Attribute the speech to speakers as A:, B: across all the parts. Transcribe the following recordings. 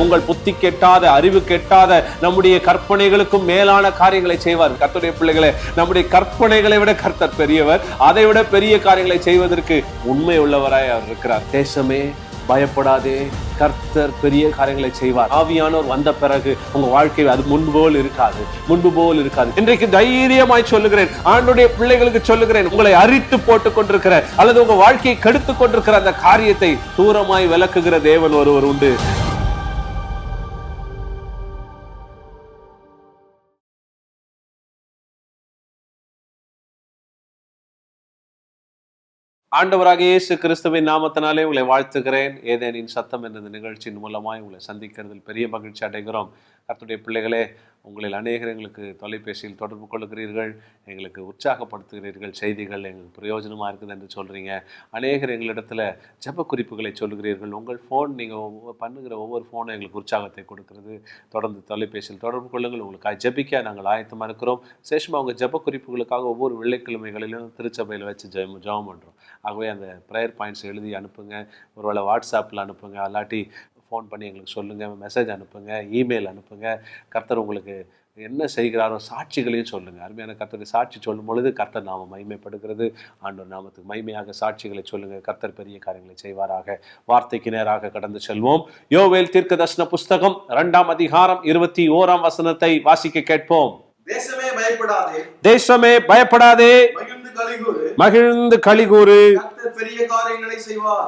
A: உங்கள் புத்தி கெட்டாத, அறிவு கெட்டாத, நம்முடைய கற்பனைகளுக்கும் மேலான காரியங்களை செய்வார். கர்த்தருடைய பிள்ளைகளே, நம்முடைய கற்பனைகளை விட கர்த்தர் பெரியவர். அதை விட பெரிய காரியங்களை செய்வதற்கு உண்மை உள்ளவராய் அவர் இருக்கிறார். தேசமே பயப்படாதே, கர்த்தர் பெரிய காரியங்களை செய்வார். ஆவியானவர் வந்த பிறகு உங்க வாழ்க்கை அது முன்பு போல் இருக்காது. இன்றைக்கு தைரியமாய் சொல்லுகிறேன், ஆண்டவருடைய பிள்ளைகளுக்கு சொல்லுகிறேன், உங்களை அரித்து போட்டுக் கொண்டிருக்கிற அல்லது உங்க வாழ்க்கையை கெடுத்துக் கொண்டிருக்கிற அந்த காரியத்தை தூரமாய் விலக்குகிற தேவன் ஒருவர் உண்டு. ஆண்டவராக இயேசு கிறிஸ்துவின் நாமத்தினாலே உங்களை வாழ்த்துகிறேன். ஏதேனின் சத்தம் என்ற நிகழ்ச்சியின் மூலமாய் உங்களை சந்திக்கிறதில் பெரிய மகிழ்ச்சி அடைகிறோம். கர்த்தருடைய பிள்ளைகளே, உங்களில் அநேகர் எங்களுக்கு தொலைபேசியில் தொடர்பு கொள்கிறீர்கள், எங்களுக்கு உற்சாகப்படுத்துகிறீர்கள், செய்திகள் எங்களுக்கு பிரயோஜனமாக இருக்குது என்று சொல்கிறீங்க. அநேகர் எங்களிடத்தில் ஜெப குறிப்புகளை சொல்கிறீர்கள். உங்கள் ஃபோன், நீங்கள் பண்ணுகிற ஒவ்வொரு ஃபோனும் எங்களுக்கு உற்சாகத்தை கொடுக்கிறது. தொடர்ந்து தொலைபேசியில் தொடர்பு கொள்ளுங்கள். உங்களுக்காக ஜெபிக்க நாங்கள் ஆயத்தமாக இருக்கிறோம். சேஷமாக உங்கள் ஜெப குறிப்புகளுக்காக ஒவ்வொரு வெள்ளிக்கிழமைகளிலும் திருச்சபையில் வச்சு ஜெபம் பண்ணுறோம். ஆகவே அந்த ப்ரேயர் பாயிண்ட்ஸ் எழுதி அனுப்புங்க. ஒருவேளை வாட்ஸ்அப்பில் அனுப்புங்க, அல்லாட்டி ஃபோன் பண்ணி எங்களுக்கு சொல்லுங்கள், மெசேஜ் அனுப்புங்க, இமெயில் அனுப்புங்க. கர்த்தர் உங்களுக்கு என்ன செய்கிறாரோ சாட்சிகளையும் சொல்லுங்கள். அருமையான கர்த்தருடைய சாட்சி சொல்லும் பொழுது கர்த்தர் நாம மகிமைப்படுகிறது. ஆண்டவர் நாமத்துக்கு மகிமையாக சாட்சிகளை சொல்லுங்கள். கர்த்தர் பெரிய காரியங்களை செய்வாராக. வார்த்தைக்கு நேராக கடந்து செல்வோம். யோவேல் தீர்க்கதரிசன புஸ்தகம் 2ஆம் அதிகாரம் 21ஆம் வசனத்தை வாசிக்க கேட்போம். தேசமே பயப்படாதே, மகிழ்ந்து களிகூறு,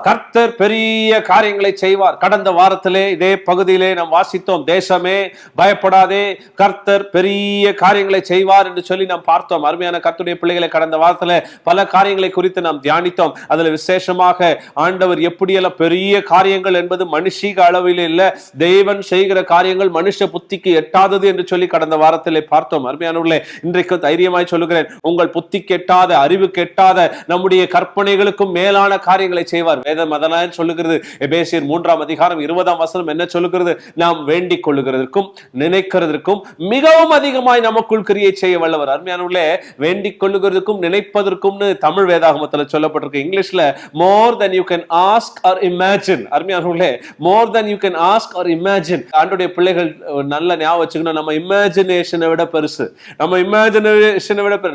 A: கர்த்தர் பெரிய காரியங்களை செய்வார். கடந்த வாரத்திலே இதே பகுதியிலே நாம் வாசித்தோம், தேசமே பயப்படாதே, கர்த்தர் பெரிய காரியங்களை செய்வார் என்று சொல்லி நாம் பார்த்தோம். அருமையான கர்த்தருடைய பிள்ளைகளை, கடந்த வாரத்தில் பல காரியங்களை குறித்து நாம் தியானித்தோம். அதுல விசேஷமாக ஆண்டவர் எப்படியெல்லாம் பெரிய காரியங்கள் என்பது மனுஷீக அளவில் இல்லை, தேவன் செய்கிற காரியங்கள் மனுஷ புத்திக்கு எட்டாதது என்று சொல்லி கடந்த வாரத்திலே பார்த்தோம். அருமையானவர்களே, இன்றைக்கு தைரியமாய் சொல்லுகிறேன், உங்கள் புத்தி கெட்டாத, அறிவு கெட்டாத, நம்முடைய கற்பனைகளுக்கும் மேலான காரியங்களை செய்வார். வேதம் அதனால் சொல்லுகிறது. எபேசியர் 3ஆம் அதிகாரம் 20ஆம் வசனம் என்ன சொல்லுகிறது? நாம் வேண்டிக் கொள்ளுகிறதற்கும் நினைக்கிறதற்கும் மிகவும் அதிகமாய் நமக்குள் கிரியை செய்ய வல்லவர். அருமையானவர்களே, வேண்டிக் கொள்ளுகிறதுக்கும் நினைப்பதற்கும்னு தமிழ் வேதாகமத்தில் சொல்லப்பட்டிருக்கு. இங்கிலீஷ்ல more than you can ask or imagine. அருமையானவர்களே, more than you can ask or imagine. ஆண்டவருடைய பிள்ளைகள் நல்ல ஞாபகம் வச்சுக்கணும், நம்ம இமேஜினேஷனை விட பெருசு.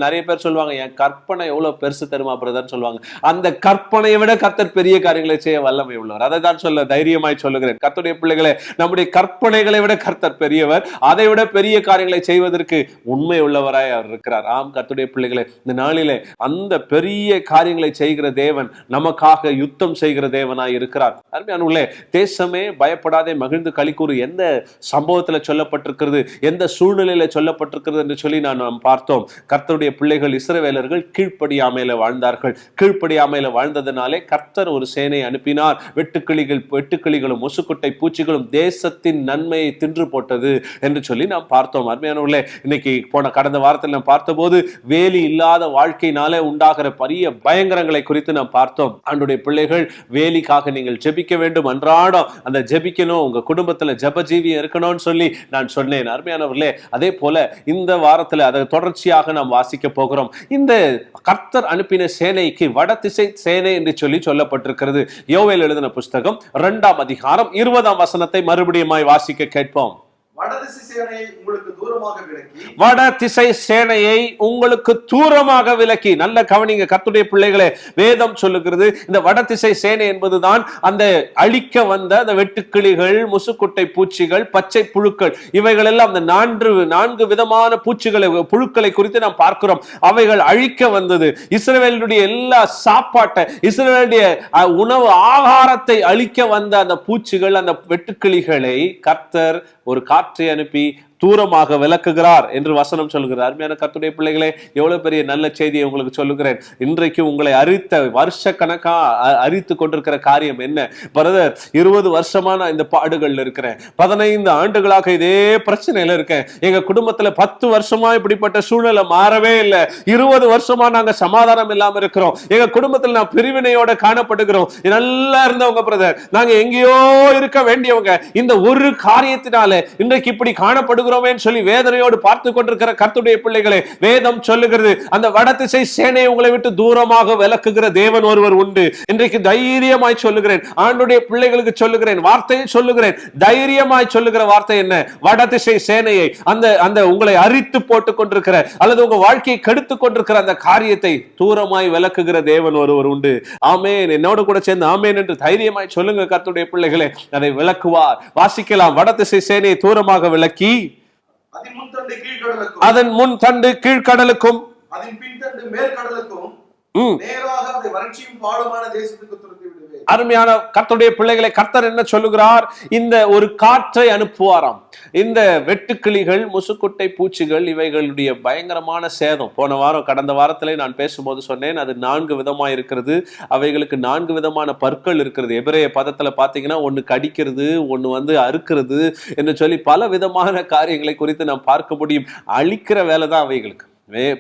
A: நிறைய பேர் சொல்லுவாங்க, என் கற்பனை எவ்வளவு பெருசு தெரியுமா பிரதர் சொல்லுவாங்க. அந்த கற்பனையை விட கர்த்தர் பெரிய காரியங்களை செய்ய வல்லமை உள்ளவர். அதை தான் சொல்ல தைரியமாய் சொல்லுகிறேன். கர்த்தருடைய பிள்ளைகளே, நம்முடைய கற்பனைகளை விட கர்த்தர் பெரியவர். அதை விட பெரிய காரியங்களை செய்வதற்கு உண்மை உள்ளவராய் அவர் இருக்கிறார். ஆம் கர்த்தருடைய பிள்ளைகளே, இந்த நாளிலே அந்த பெரிய காரியங்களை செய்கிற தேவன் நமக்காக யுத்தம் செய்கிற தேவனாய் இருக்கிறார். அருமையானவர்களே, தேசமே பயப்படாதே, மகிழ்ந்து களிக்கூறு எந்த சம்பவத்துல சொல்லப்பட்டிருக்கிறது, எந்த சூழ்நிலையில சொல்லப்பட்டிருக்கிறது என்று சொல்லி நாம் பார்த்தோம். கர்த்தருடைய பிள்ளைகள் இஸ்ரவேலர்கள் கீழ்ப்படியாமையில வாழ்ந்தார்கள். கீழ்ப்படியாமையில வாழ்ந்ததனாலே கர்த்தர் ஒரு சேனை அனுப்பினார். வெட்டுக்கிளிகளும் முசுக்குட்டை பூச்சிகளும் தேசத்தின் நன்மையை தின்று போட்டது என்று சொல்லி நாம் பார்த்தோம். அருமையானவர்களே, இன்னைக்கு கடந்த வாரத்தில் நாம் பார்த்தபோது வேலி இல்லாத வாழ்க்கையினாலே உண்டாகிற பெரிய பயங்கரங்களை குறித்து நாம் பார்த்தோம். ஆண்டவருடைய பிள்ளைகள், வேலிக்காக நீங்கள் ஜெபிக்க வேண்டும், அன்றாடம் அந்த ஜெபிக்கணும், உங்க குடும்பத்துல ஜெபஜீவியம் இருக்கணும்னு சொல்லி நான் சொன்னேன். அருமையானவர்களே, அதே போல இந்த வாரத்தில் அதை தொடர்ச்சியாக நாம் வாசிக்க போகிறோம். இந்த கர்த்தர் அனுப்பின சேனைக்கு வடதிசை சேனை என்று சொல்லி சொல்லப்பட்டிருக்கிறது. யோவேல் எழுதின புஸ்தகம் 2ஆம் அதிகாரம் 20ஆம் வசனத்தை மறுபடியும் வாசிக்க கேட்போம்.
B: வடதிசை சேனையை உங்களுக்கு தூரமாக விலக்கி,
A: வடதிசை சேனையை உங்களுக்கு தூரமாக விலக்கி. நல்ல கவனிங்க கர்த்தருடைய பிள்ளைகளே, வேதம் சொல்லுகிறது, இந்த வடதிசை சேனை என்பதுதான் அந்த அழிக்க வந்த அந்த வெட்டுக்கிளிகள், முசுக்குட்டை பூச்சிகள், பச்சை புழுக்கள், இவைகள் எல்லாம் அந்த 4 விதமான பூச்சிகளை, புழுக்களை குறித்து நாம் பார்க்கிறோம். அவைகள் அழிக்க வந்தது. இஸ்ரவேலுடைய எல்லா சாப்பாட்டை, இஸ்ரவேலுடைய உணவு ஆகாரத்தை அழிக்க வந்த அந்த பூச்சிகள், அந்த வெட்டுக்கிளிகளை கர்த்தர் ஒரு காற்றை அனுப்பி தூரமாக விலக்குகிறார் என்று வசனம் சொல்கிறார். அருமையான கர்த்தருடைய பிள்ளைகளே, எவ்வளவு பெரிய நல்ல செய்தியை உங்களுக்கு சொல்லுகிறேன். இன்றைக்கு உங்களை வருஷ கணக்கா அரித்து கொண்டிருக்கிற காரியம் என்ன? பிரதர், 20 வருஷமா நான் இந்த பாடுகள்ல இருக்கிறேன், 15 ஆண்டுகளாக இதே பிரச்சனையில இருக்கேன், எங்க குடும்பத்துல 10 வருஷமா இப்படிப்பட்ட சூழ்நிலை மாறவே இல்லை, 20 வருஷமா நாங்க சமாதானம் இல்லாம இருக்கிறோம், எங்க குடும்பத்துல நான் பிரிவினையோட காணப்படுகிறோம், நல்லா இருந்தவங்க பிரதர், நாங்க எங்கேயோ இருக்க வேண்டியவங்க, இந்த ஒரு காரியத்தினால இன்றைக்கு இப்படி காணப்படுகிறோம் பண்ணுகிறோமேன்னு சொல்லி வேதனையோடு பார்த்து கொண்டிருக்கிற கர்த்தருடைய பிள்ளைகளே, வேதம் சொல்லுகிறது அந்த வடதிசை சேனையை உங்களை விட்டு தூரமாக விலக்குகிற தேவன் ஒருவர் உண்டு. இன்றைக்கு தைரியமாய் சொல்லுகிறேன், ஆண்டுடைய பிள்ளைகளுக்கு சொல்லுகிறேன், வார்த்தையை சொல்லுகிறேன், தைரியமாய் சொல்லுகிற வார்த்தை என்ன? வடதிசை சேனையை, அந்த உங்களை அரித்து போட்டுக் கொண்டிருக்கிற அல்லது உங்க வாழ்க்கையை கெடுத்துக் கொண்டிருக்கிற அந்த காரியத்தை தூரமாய் விலக்குகிற தேவன் ஒருவர் உண்டு. ஆமென். என்னோடு கூட சேர்ந்து ஆமென் என்று தைரியமாய் சொல்லுங்க கர்த்தருடைய பிள்ளைகளே. அதை விலக்குவார். வாசிக்கலாம். வடதிசை சேனையை தூரமாக விலக்கி அதன் முன் தண்டு கீழ்கடலுக்கும்
B: அதன் பின்தண்டு மேற்கடலுக்கும் நேராக அதை வறட்சியும் பாடுமான தேசத்துக்கு துரத்தி விடுவேன்.
A: அருமையான கர்த்தருடைய பிள்ளைகளை, கர்த்தர் என்ன சொல்லுகிறார்? இந்த ஒரு காற்றை அனுப்புவாராம். இந்த வெட்டுக்கிளிகள், முசுக்குட்டை பூச்சிகள், இவைகளுடைய பயங்கரமான சேதம். போன வாரம், கடந்த வாரத்திலே நான் பேசும்போது சொன்னேன், அது 4 விதமா இருக்கிறது. அவைகளுக்கு 4 விதமான பற்கள் இருக்கிறது. எபிரேய பதத்துல பாத்தீங்கன்னா, ஒன்னு கடிக்கிறது, ஒன்னு அறுக்கிறது என்று சொல்லி பல விதமான காரியங்களை குறித்து நாம் பார்க்க முடியும். அழிக்கிற வேலை தான் அவைகளுக்கு.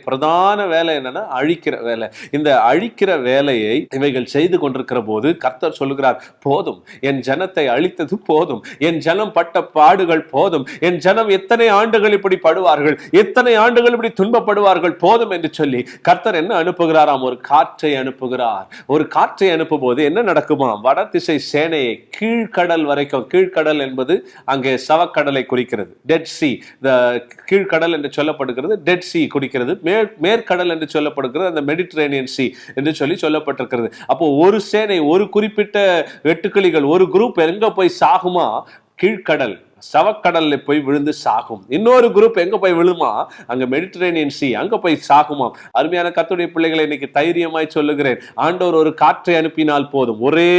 A: பிரதான வேலை என்னன்னா அழிக்கிற வேலை. இந்த அழிக்கிற வேலையை இவைகள் செய்து கொண்டிருக்கிற போது கர்த்தர் சொல்லுகிறார், போதும், என் ஜனத்தை அழித்தது போதும், என் ஜனம் பட்ட பாடுகள் போதும், என் ஜனம் எத்தனை ஆண்டுகள் இப்படி படுவார்கள், எத்தனை ஆண்டுகள் இப்படி துன்பப்படுவார்கள், போதும் என்று சொல்லி கர்த்தர் என்ன அனுப்புகிறாராம்? ஒரு காற்றை அனுப்புகிறார். ஒரு காற்றை அனுப்பும் போது என்ன நடக்குமா? வடதிசை சேனையை கீழ்கடல் வரைக்கும், கீழ்கடல் என்பது அங்கே சவக்கடலை குறிக்கிறது, டெட் சி, கீழ்கடல் என்று சொல்லப்படுகிறது, டெட் சி குறிக்கிறது. மேற்கடல் என்று சொல்லப்படுகிறது அந்த மெடிட்டரேனியன் சி என்று சொல்லி சொல்லப்பட்டிருக்கிறது. அப்போ ஒரு சேனை, ஒரு குறிப்பிட்ட வெட்டுக்கிளிகள், ஒரு குரூப் எங்க போய் சாகுமா? கீழ்கடல் சவக்கடல்ல போய் விழுந்து சாகும். இன்னொரு குரூப் எங்க போய் விழுமா? அங்க மெடிட்டரேனியன் சி, அங்க போய் சாகுமா. அருமையான கர்த்தருடைய பிள்ளைகளை, இன்னைக்கு தைரியமாய் சொல்லுகிறேன், ஆண்டவர் ஒரு காற்றை அனுப்பினால் போதும். ஒரே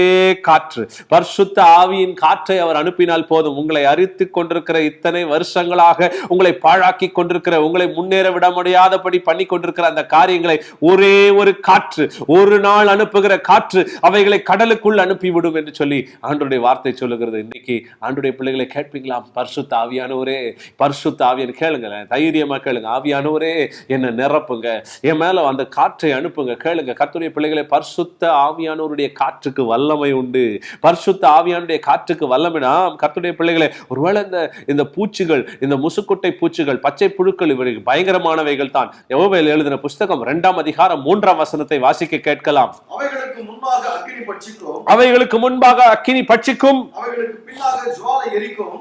A: காற்று, பரிசுத்த ஆவியின் காற்றை அவர் அனுப்பினால் போதும். உங்களை அரித்து கொண்டிருக்கிற, இத்தனை வருஷங்களாக உங்களை பாழாக்கி கொண்டிருக்கிற, உங்களை முன்னேற விட முடியாதபடி பண்ணி கொண்டிருக்கிற அந்த காரியங்களை ஒரே ஒரு காற்று, ஒரு நாள் அனுப்புகிற காற்று அவைகளை கடலுக்குள் அனுப்பிவிடும் என்று சொல்லி ஆண்டவருடைய வார்த்தை சொல்லுகிறது. இன்னைக்கு ஆண்டவருடைய பிள்ளைகளை கேட்பீங்க, பரிசுத்த ஆவியானவரே, பரிசுத்த ஆவியான கேளுங்க, தைரியமா கேளுங்க, ஆவியானவரே என்ன நிரப்புங்க, என் மேல அந்த காற்றை அனுப்புங்க. கேளுங்க கர்த்தருடைய பிள்ளைகளை, பரிசுத்த ஆவியானவருடைய காற்றுக்கு வல்லமை உண்டு. பரிசுத்த ஆவியானுடைய காற்றுக்கு வல்லமைனா, கர்த்தருடைய பிள்ளைகளை, ஒருவேளை இந்த பூச்சிகள், இந்த முசுக்குட்டை பூச்சிகள், பச்சை புழுக்கள், இவருக்கு பயங்கரமானவைகள் தான். யோவேல் எழுதின புஸ்தகம் 2ஆம் அதிகாரம் 3ஆம் வசனத்தை வாசிக்க கேட்கலாம்.
B: அவைகளுக்கு முன்பாக அக்கினி பட்சிக்கும்,
A: அவைகளுக்கு முன்பாக அக்கினி பட்சிக்கும்,
B: அவைகளுக்கு பின்னாக ஜுவாலை எரிக்கும்,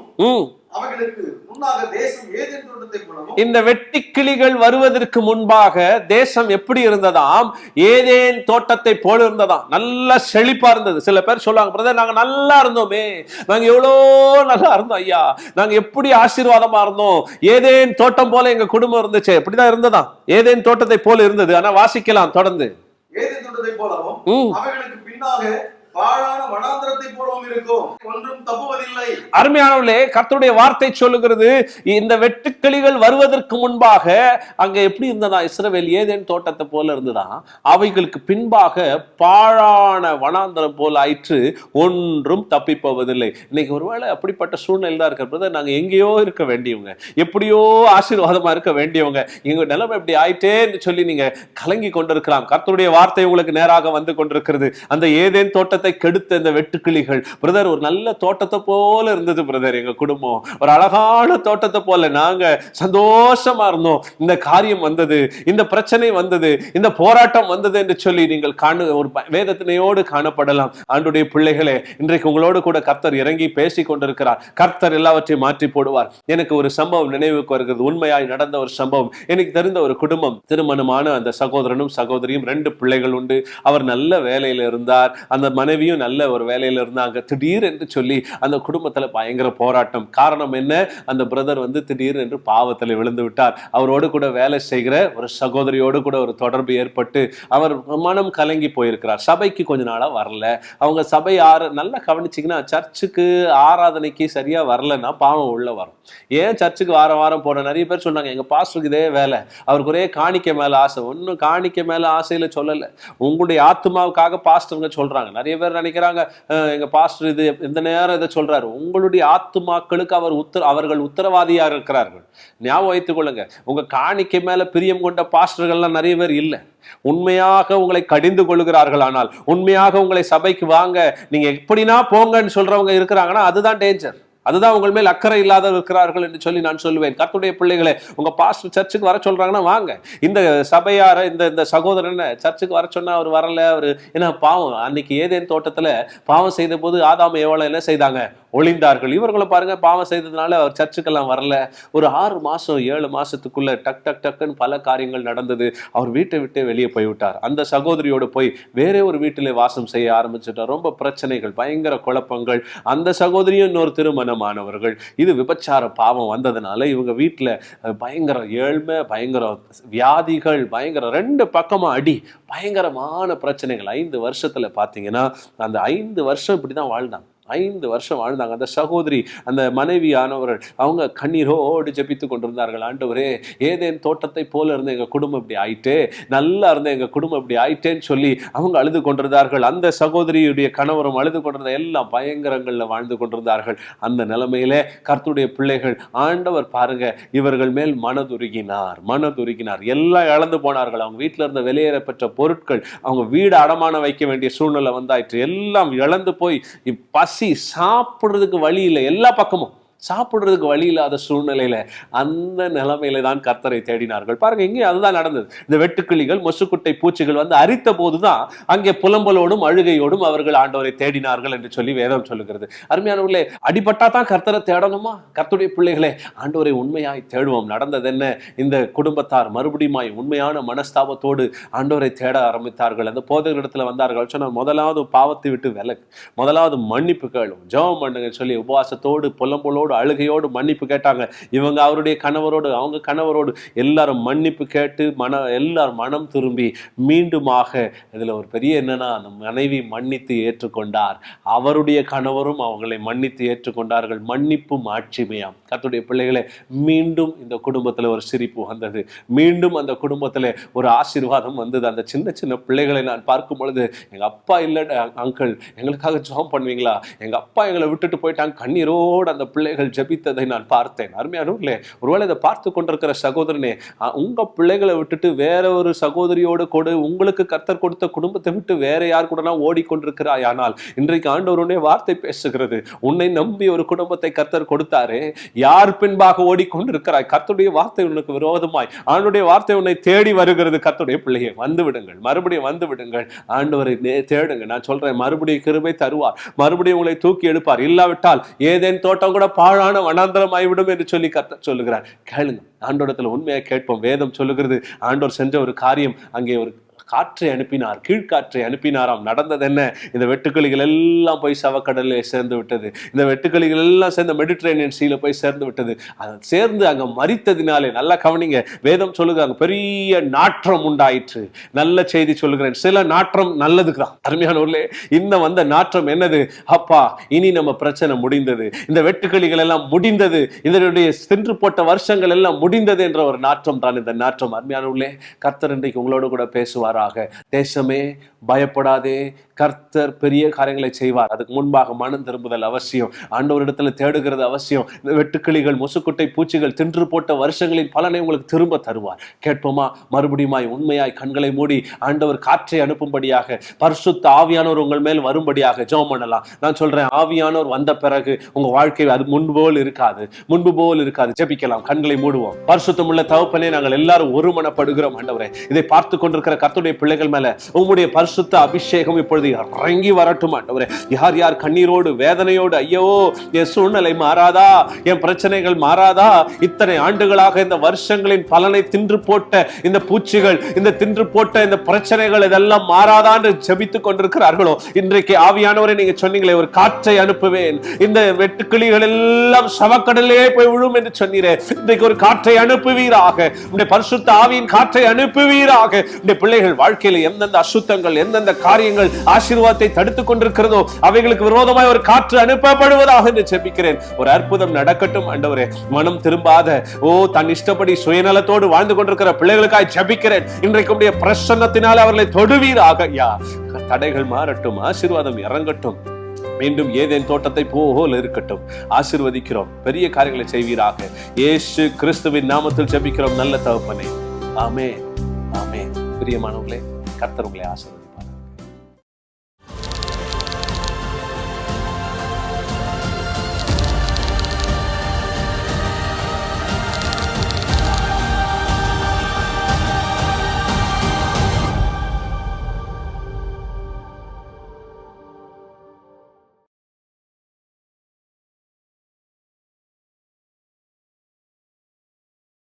B: அவைகளுக்கு முன்னாக தேசம் ஏதேன் தோட்டத்தை போலவும். இந்த
A: வெட்டுக்கிளிகள் வருவதற்கு முன்பாக தேசம் எப்படி இருந்ததாம்? ஏதேன் தோட்டத்தை போல இருந்ததாம். நல்லா செழிப்பா இருந்தது. சில பேர் சொல்லுவாங்க, பிரதர் நாங்க நல்லா இருந்தோமே, நாங்க எவ்வளோ நல்லா இருந்தோம் ஐயா, நாங்க எப்படி ஆசீர்வாதமா இருந்தோம், ஏதேன் தோட்டம் போல எங்க குடும்பம் இருந்துச்சு. அப்படிதான் இருந்ததாம், ஏதேன் தோட்டத்தை போல இருந்தது. ஆனா வாசிக்கலாம் தொடர்ந்து.
B: ஏதேன் தோட்டத்தை போலவும், அவைகளுக்கு பின்னாக பாழான வனாந்திரத்தை போலவும் இருக்கும், ஒன்றும் தப்புவதில்லை.
A: அருமையானவர்களே, கர்த்தருடைய வார்த்தை சொல்லுகிறது, இந்த வெட்டுக்கிளிகள் வருவதற்கு முன்பாக அங்க எப்படி இருந்ததா? இஸ்ரவேல் ஏதேன் தோட்டத்தை போல இருந்ததா. அவைகளுக்கு பின்பாக பாழான வனாந்திரம் போல ஆயிற்று, ஒன்றும் தப்பிப்போவதில்லை. இன்னைக்கு ஒருவேளை அப்படிப்பட்ட சூழ்நிலை தான் இருக்கிறது. நாங்க எங்கேயோ இருக்க வேண்டியவங்க, எப்படியோ ஆசீர்வாதமா இருக்க வேண்டியவங்க, எங்க நிலைமை எப்படி ஆயிட்டேன்னு சொல்லி நீங்க கலங்கி கொண்டிருக்கலாம். கர்த்தருடைய வார்த்தை உங்களுக்கு நேராக வந்து கொண்டிருக்கிறது. அந்த ஏதேன் தோட்டத்தை கெடுத்த இந்த வெட்டுக்கிளிகள், பிரதர் ஒரு நல்ல தோட்டத்தை போல இருந்தது பிரதர், எங்க குடும்பம் ஒரு அழகான தோட்டத்தை போல, நாங்க சந்தோஷமா இருந்தோம், இந்த காரியம் வந்தது, இந்த பிரச்சனை வந்தது, இந்த போராட்டம் வந்தது என்று சொல்லி நீங்கள் ஒரு வேதத்தினையோடு காணப்படலாம். ஆண்டுடைய பிள்ளைகளே, இன்றைக்கு உங்களோடு கூட கர்த்தர் இறங்கி பேசி கொண்டிருக்கிறார். கர்த்தர் எல்லாவற்றையும் மாற்றி போடுவார். எனக்கு ஒரு சம்பவம் நினைவுக்கு வருகிறது, உண்மையாய் நடந்த ஒரு சம்பவம். எனக்கு தெரிந்த ஒரு குடும்பம், திருமணமான அந்த சகோதரனும் சகோதரியும், 2 பிள்ளைகள் உண்டு. அவர் நல்ல வேலையில இருந்தார், அந்த மனைவியும் நல்ல ஒரு வேலையில இருந்தாங்க. திடீர் என்று சொல்லி அந்த குடும்பத்துல பயங்கர போராட்டம். காரணம் என்ன? அந்த பிரதர் திடீர் என்று பாவத்தில் விழுந்து விட்டார். அவரோடு கூட வேலை செய்கிற ஒரு சகோதரியோடு கூட ஒரு தொடர்பு ஏற்பட்டு அவர் மனம் கலங்கி போயிருக்கிறார். சபைக்கு கொஞ்ச நாளா வரல. அவங்க சபை நல்லா கவனிச்சிங்கன்னா, சர்ச்சுக்கு ஆராதனைக்கு சரியா வரலன்னா பாவம் உள்ள வரும். ஏன் சர்ச்சுக்கு வாரம் வாரம் போன நிறைய பேர் சொன்னாங்க, எங்க பாஸ்டருக்கு இதே வேலை, அவருக்கு ஒரே காணிக்கை மேல ஆசை. ஒன்னும் காணிக்கை மேல ஆசையில சொல்லல, உங்களுடைய ஆத்மாவுக்காக பாஸ்டருங்க சொல்றாங்க. நிறைய பேர் நினைக்கிறாங்க, எங்க பாஸ்டர் இது இந்த நேரம் இதை சொல்றாரு. உங்களுடைய ஆத்துமாக்களுக்கு அவர்கள் உத்தரவாதியா இருக்கிறார்கள். ஞாபகம் வைத்துக் கொள்ளுங்க. உங்க காணிக்கை மேல பிரியம் கொண்ட பாஸ்டர்கள்லாம் நிறைய பேர் இல்லை. உண்மையாக உங்களை கடிந்து கொள்கிறார்கள். ஆனால் உண்மையாக உங்களை சபைக்கு வாங்க, நீங்க எப்படின்னா போங்கன்னு சொல்றவங்க இருக்கிறாங்கன்னா அதுதான் டேஞ்சர். அதுதான் உங்கள் மேல் அக்கறை இல்லாத இருக்கிறார்கள் என்று சொல்லி நான் சொல்லுவேன். கர்த்தருடைய பிள்ளைகளே, உங்க பாஸ்டர் சர்ச்சுக்கு வர சொல்றாங்கன்னா வாங்க. இந்த சபையார இந்த சகோதரன் சர்ச்சுக்கு வர சொன்னா அவர் வரல. அவரு ஏன்னா பாவம், அன்னைக்கு ஏதேன் தோட்டத்துல பாவம் செய்த போது ஆதாம் ஏவாளும் என்ன செய்தாங்க? ஒளிந்தார்கள். இவர்களை பாருங்க, பாவம் செய்ததுனால அவர் சர்ச்சுக்கெல்லாம் வரல. ஒரு 6 மாசம் 7 மாசத்துக்குள்ள டக் டக் டக்குன்னு பல காரியங்கள் நடந்தது. அவர் வீட்டை விட்டு வெளியே போய்விட்டார். அந்த சகோதரியோடு போய் வேற ஒரு வீட்டிலே வாசம் செய்ய ஆரம்பிச்சுட்டார். ரொம்ப பிரச்சனைகள், பயங்கர குழப்பங்கள். அந்த சகோதரியும் இன்னொரு திருமணமானவர்கள். இது விபச்சார பாவம் வந்ததுனால இவங்க வீட்டுல பயங்கர ஏழ்மை, பயங்கர வியாதிகள், பயங்கர 2 பக்கமா அடி, பயங்கரமான பிரச்சனைகள். 5 வருஷத்துல பாத்தீங்கன்னா அந்த 5 வருஷம் இப்படிதான் வாழ்ந்தாங்க. 5 வருஷம் வாழ்ந்தாங்க. அந்த சகோதரி, அந்த மனைவியானவர்கள், அவங்க கண்ணீரோடு ஜெபித்து கொண்டிருந்தார்கள். ஆண்டவரே, ஏதேன் தோட்டத்தை போல இருந்த எங்க குடும்பம் இப்படி ஆயிட்டே, நல்லா இருந்த எங்க குடும்பம் இப்படி ஆயிட்டேன்னு சொல்லி அவங்க அழுது கொண்டிருந்தார்கள். அந்த சகோதரியுடைய கணவரும் அழுது கொண்டிருந்த, எல்லாம் பயங்கரங்கள்ல வாழ்ந்து கொண்டிருந்தார்கள். அந்த நிலைமையிலே கர்த்தருடைய பிள்ளைகள், ஆண்டவர் பாருங்க இவர்கள் மேல் மனதுருகினார். எல்லாம் இழந்து போனார்கள். அவங்க வீட்டில இருந்த வெளியேற பெற்ற பொருட்கள், அவங்க வீடு அடமான வைக்க வேண்டிய சூழ்நிலை வந்தாயிற்று. எல்லாம் இழந்து போய் சாப்பிடுறதுக்கு வழி இல்லை. எல்லா பக்கமும் சாப்பிடுறதுக்கு வழி இல்லாத சூழ்நிலையில, அந்த நிலைமையில தான் கர்த்தரை தேடினார்கள். பாருங்க, இங்கே அதுதான் நடந்தது. இந்த வெட்டுக்கிளிகள், மொசுக்குட்டை பூச்சிகள் வந்து அரித்த போதுதான் அங்கே புலம்பலோடும் அழுகையோடும் அவர்கள் ஆண்டவரை தேடினார்கள் என்று சொல்லி வேதம் சொல்லுகிறது. அருமையானவர்களே, அடிபட்டா தான் கர்த்தரை தேடணுமா? கர்த்தருடைய பிள்ளைகளே, ஆண்டவரை உண்மையாய் தேடுவோம். நடந்தது என்ன? இந்த குடும்பத்தார் மறுபடியும் உண்மையான மனஸ்தாபத்தோடு ஆண்டவரை தேட ஆரம்பித்தார்கள். அந்த போதகரிடத்துல வந்தார்கள். சொன்ன முதலாவது பாவத்தை விட்டு விலகு, முதலாவது மன்னிப்பு கேளும், ஜெபம் பண்ணுங்க சொல்லி உபவாசத்தோடு புலம்பலோடு அழுகையோடு மன்னிப்பு கேட்டாங்க. இவங்க அவருடைய கணவரோடு, அவங்க கணவரோடு எல்லாரும் மன்னிப்பு கேட்டு எல்லாரும் மனம் திரும்பி மீண்டுமாக, இதுல ஒரு பெரிய என்னன்னா, அந்த மனைவி மன்னித்து ஏற்றுக்கொண்டார். அவருடைய கணவரும் அவங்களை மன்னித்து ஏற்றுக்கொண்டார்கள். மன்னிப்பு மாட்சிமையாம். கர்த்தருடைய பிள்ளைகளே, மீண்டும் இந்த குடும்பத்துல ஒரு சிரிப்பு வந்தது. மீண்டும் அந்த குடும்பத்துல ஒரு ஆசீர்வாதம் வந்தது. அந்த சின்ன சின்ன பிள்ளைகளை நான் பார்க்கும் பொழுது, எங்க அப்பா இல்ல அங்கிள், எங்களுக்காக ஜெபம் பண்ணுவீங்களா? எங்க அப்பா எங்களை விட்டுட்டு போயிட்டாங்க. கண்ணீரோடு அந்த பிள்ளைகள் ஜெபித்ததை நான் பார்த்தேன். அருமையானவர்களே, ஒருவேளை இதை பார்த்து கொண்டிருக்கிற சகோதரனே, உங்க பிள்ளைகளை விட்டுட்டு வேற ஒரு சகோதரியோடு கூட, உங்களுக்கு கர்த்தர் கொடுத்த குடும்பத்தை விட்டு வேற யார் கூட ஓடிக்கொண்டிருக்கிறாய். ஆனால் இன்றைக்கு ஆண்டவருடைய வார்த்தை பேசுகிறது. உன்னை நம்பி ஒரு குடும்பத்தை கர்த்தர் கொடுத்தாரே, யார் பின்பாக ஓடிக்கொண்டிருக்கிறாய்? கர்த்தருடைய வார்த்தை உனக்கு விரோதமாய், ஆண்டவருடைய வார்த்தை உன்னை தேடி வருகிறது. கர்த்தருடைய பிள்ளையை வந்து விடுங்கள், மறுபடியும் வந்து விடுங்கள், ஆண்டவரை தேடுங்க. நான் சொல்றேன், மறுபடியும் கிருபை தருவார், மறுபடியும் உங்களை தூக்கி எடுப்பார். இல்லாவிட்டால் ஏதேன் தோட்டம் கூட பாழான வனாந்தரம் ஆகிவிடும் என்று சொல்லி கர்த்தர் சொல்லுகிறார். கேளுங்க, ஆண்டோடத்துல உண்மையை கேட்போம். வேதம் சொல்லுகிறது, ஆண்டோர் செஞ்ச ஒரு காரியம், அங்கே ஒரு காற்றை அனுப்பினார், கீழ்காற்றை அனுப்பினாராம். நடந்தது என்ன? இந்த வெட்டுக்கிளிகள் எல்லாம் போய் சவக்கடலில் சேர்ந்து விட்டது. இந்த வெட்டுக்கிளிகள் எல்லாம் சேர்ந்து மெடிட்ரேனியன் சீல போய் சேர்ந்து விட்டது. அது சேர்ந்து அங்க மரித்ததினாலே, நல்லா கவனிங்க, வேதம் சொல்லுகிறாங்க, பெரிய நாற்றம் உண்டாயிற்று. நல்ல செய்தி சொல்லுகிறேன், சில நாற்றம் நல்லதுக்கு தான். அருமையானவர்களே, இந்த வந்த நாற்றம் என்னது? அப்பா, இனி நம்ம பிரச்சனை முடிந்தது, இந்த வெட்டுக்கிளிகள் எல்லாம் முடிந்தது, இதனுடைய தின்று போட்ட வருஷங்கள் எல்லாம் முடிந்தது என்ற ஒரு நாற்றம் தான் இந்த நாற்றம். அருமையானவர்களே, கர்த்தர் இன்றைக்கு உங்களோடு கூட பேசுவார். தேசமே பயப்படாதே, கர்த்தர் பெரிய காரியங்களை செய்வார். அதுக்கு முன்பாக மனம் திரும்புதல் அவசியம். ஆண்டவரிடத்துல தேடுகிறது அவசியம். இந்த வெட்டுக்கிளிகள், மொசுக்குட்டை பூச்சிகள் தின்று போட்ட வருஷங்களின் பலனை உங்களுக்கு திரும்ப தருவார். கேட்போமா? மறுபடியுமாய் உண்மையாய் கண்களை மூடி ஆண்டவர் காற்றை அனுப்பும்படியாக, பரிசுத்த ஆவியானவர் உங்கள் மேல் வரும்படியாக ஜெபம் பண்ணலாம். நான் சொல்றேன், ஆவியானவர் வந்த பிறகு உங்க வாழ்க்கை அது முன்பு போல் இருக்காது. ஜெபிக்கலாம், கண்களை மூடுவோம். பரிசுத்தமுள்ள தகப்பனே, நாங்கள் எல்லாரும் ஒருமனப்படுகிறோம். ஆண்டவரே, இதை பார்த்து கொண்டிருக்கிற கர்த்தருடைய பிள்ளைகள் மேல உம்முடைய பரிசுத்த அபிஷேகம் இப்பொழுது இறங்கி வரட்டும். ஆண்டவரே, யார் யார் கண்ணீரோடு வேதனையோடு, ஐயோ என் சூழ்நிலை மாறாதா, என் பிரச்சனைகள் மாறாதா, இத்தனை ஆண்டுகளாக இந்த வருஷங்களின் பலனை தின்று போட்ட இந்த பூச்சிகள், இந்த தின்று போட்ட இந்த பிரச்சனைகள் இதெல்லாம் மாறாதா என்று ஜெபித்துக் கொண்டிருக்கிறார்களோ, இன்றைக்கு ஆவியானவரை நீங்க சொன்னீங்களே, ஒரு காற்றை அனுப்புவேன், இந்த வெட்டுக்கிளிகள் எல்லாம் சவக்கடலே போய் விழும் என்று சொன்னீரே, இன்றைக்கு ஒரு காற்றை அனுப்புவீராக, உடைய பரிசுத்த ஆவியின் காற்றை அனுப்புவீராக. உடைய பிள்ளைகள் வாழ்க்கையில் எந்தெந்த அசுத்தங்கள், எந்தெந்த காரியங்கள் ஆசீர்வாதத்தை தடுத்துக் கொண்டிருக்கிறதோ அவைகளுக்கு விரோதமாய் ஒரு காற்று அனுப்பப்படுவதாக என்று ஜெபிக்கிறேன். ஒரு அற்புதம் நடக்கட்டும் ஆண்டவரே. மனம் திரும்பாத, தன் இஷ்டப்படி சுயநலத்தோடு வாழ்ந்து கொண்டிருக்கிற பிள்ளைகளுக்காய் ஜெபிக்கிறேன். இன்றைக்கு உடைய பிரசன்னத்தினால் அவர்களை தொடுவீராக. தடைகள் மாறட்டும், ஆசீர்வாதம் இறங்கட்டும், மீண்டும் ஏதேன் தோட்டத்தை போல இருக்கட்டும். ஆசீர்வதிக்கிறோம், பெரிய காரியங்களை செய்வீராக. இயேசு கிறிஸ்துவின் நாமத்தில் ஜெபிக்கிறோம் நல்ல தகப்பனே. ஆமென், ஆமென். பிரியமானவர்களே, கர்த்தர் உங்களை ஆசீர்வதிப்பார்.